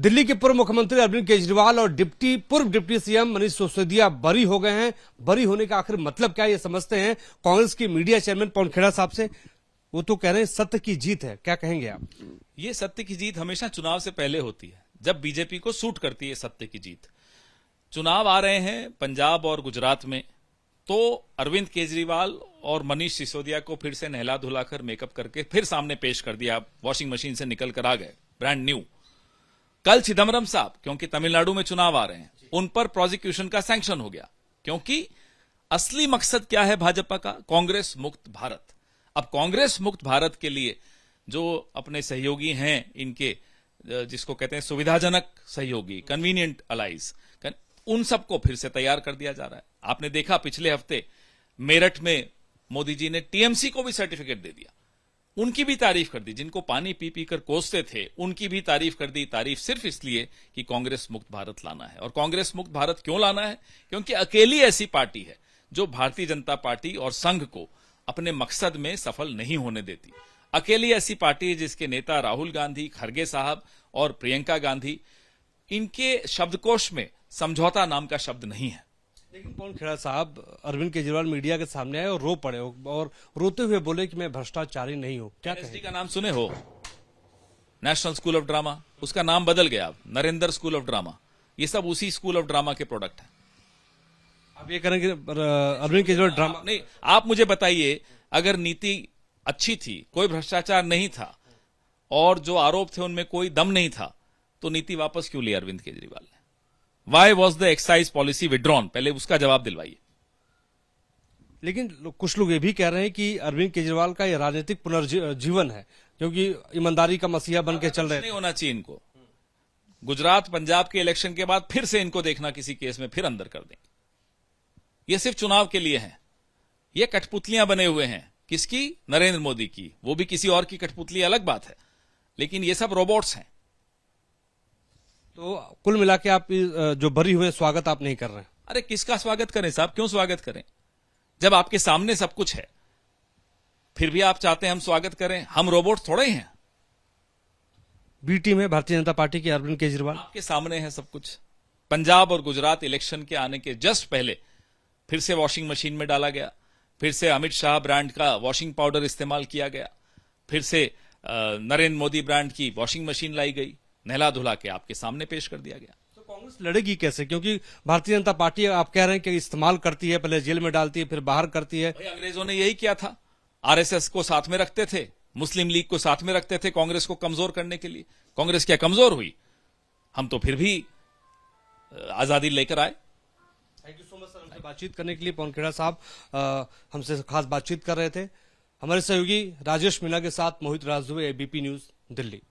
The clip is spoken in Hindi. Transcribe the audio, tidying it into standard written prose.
दिल्ली के पूर्व मुख्यमंत्री अरविंद केजरीवाल और पूर्व डिप्टी सीएम मनीष सिसोदिया बरी हो गए हैं। बरी होने का आखिर मतलब क्या है, ये समझते हैं कांग्रेस की मीडिया चेयरमैन पवन खेड़ा साहब से। वो तो कह रहे हैं सत्य की जीत है, क्या कहेंगे आप? ये सत्य की जीत हमेशा चुनाव से पहले होती है, जब बीजेपी को सूट करती है सत्य की जीत। चुनाव आ रहे हैं पंजाब और गुजरात में, तो अरविंद केजरीवाल और मनीष सिसोदिया को फिर से नहला धुलाकर मेकअप करके फिर सामने पेश कर दिया। वॉशिंग मशीन से निकल कर आ गए, ब्रांड न्यू। कल चिदम्बरम साहब, क्योंकि तमिलनाडु में चुनाव आ रहे हैं, उन पर प्रोसिक्यूशन का सैंक्शन हो गया, क्योंकि असली मकसद क्या है भाजपा का? कांग्रेस मुक्त भारत। अब कांग्रेस मुक्त भारत के लिए जो अपने सहयोगी हैं इनके, जिसको कहते हैं सुविधाजनक सहयोगी, कन्वीनियंट अलाइज, उन सबको फिर से तैयार कर दिया जा रहा है। आपने देखा पिछले हफ्ते मेरठ में मोदी जी ने टीएमसी को भी सर्टिफिकेट दे दिया, उनकी भी तारीफ कर दी। जिनको पानी पी पी कर कोसते थे उनकी भी तारीफ कर दी। तारीफ सिर्फ इसलिए कि कांग्रेस मुक्त भारत लाना है। और कांग्रेस मुक्त भारत क्यों लाना है? क्योंकि अकेली ऐसी पार्टी है जो भारतीय जनता पार्टी और संघ को अपने मकसद में सफल नहीं होने देती। अकेली ऐसी पार्टी है जिसके नेता राहुल गांधी, खड़गे साहब और प्रियंका गांधी, इनके शब्दकोश में समझौता नाम का शब्द नहीं है। लेकिन पवन खेड़ा साहब, अरविंद केजरीवाल मीडिया के सामने आए और रो पड़े और रोते हुए बोले कि मैं भ्रष्टाचारी नहीं हूं। क्या एनएसडी का नाम सुने हो? नेशनल स्कूल ऑफ ड्रामा, उसका नाम बदल गया अब नरेंद्र स्कूल ऑफ ड्रामा। ये सब उसी स्कूल ऑफ ड्रामा के प्रोडक्ट है। आप ये करेंगे अरविंद केजरीवाल ड्रामा नहीं? आप मुझे बताइए, अगर नीति अच्छी थी, कोई भ्रष्टाचार नहीं था और जो आरोप थे उनमें कोई दम नहीं था, तो नीति वापस क्यों ली अरविंद केजरीवाल ने? Why was the excise policy withdrawn? पहले उसका जवाब दिलवाइए। लेकिन कुछ लोग ये भी कह रहे हैं कि अरविंद केजरीवाल का ये राजनीतिक पुनर्जीवन है, क्योंकि ईमानदारी का मसीहा बन के चल रहे हैं। नहीं होना चाहिए इनको। गुजरात पंजाब के इलेक्शन के बाद फिर से इनको देखना किसी केस में फिर अंदर कर देंगे। ये सिर्फ चुनाव के लिए है। ये कठपुतलियां बने हुए हैं। किसकी? नरेंद्र मोदी की। वो भी किसी और की कठपुतली अलग बात है, लेकिन ये सब रोबोट्स हैं। तो कुल मिला के आप जो बरी हुए स्वागत आप नहीं कर रहे हैं? अरे किसका स्वागत करें साहब? क्यों स्वागत करें जब आपके सामने सब कुछ है? फिर भी आप चाहते हैं हम स्वागत करें? हम रोबोट थोड़े हैं। बी टीम है भारतीय जनता पार्टी की अरविंद केजरीवाल। आपके सामने है सब कुछ। पंजाब और गुजरात इलेक्शन के आने के जस्ट पहले फिर से वॉशिंग मशीन में डाला गया, फिर से अमित शाह ब्रांड का वॉशिंग पाउडर इस्तेमाल किया गया, फिर से नरेंद्र मोदी ब्रांड की वॉशिंग मशीन लाई गई, नहला धुला के आपके सामने पेश कर दिया गया। तो कांग्रेस लड़ेगी कैसे? क्योंकि भारतीय जनता पार्टी आप कह रहे हैं कि इस्तेमाल करती है, पहले जेल में डालती है फिर बाहर करती है। भाई अंग्रेजों ने यही किया था। आरएसएस को साथ में रखते थे, मुस्लिम लीग को साथ में रखते थे कांग्रेस को कमजोर करने के लिए। कांग्रेस क्या कमजोर हुई? हम तो फिर भी आजादी लेकर आए। Thank you so much sir, हमसे बातचीत करने के लिए। पवन खेड़ा साहब हमसे खास बातचीत कर रहे थे। हमारे सहयोगी राजेश मीणा के साथ मोहित राज दुबे, एबीपी न्यूज, दिल्ली।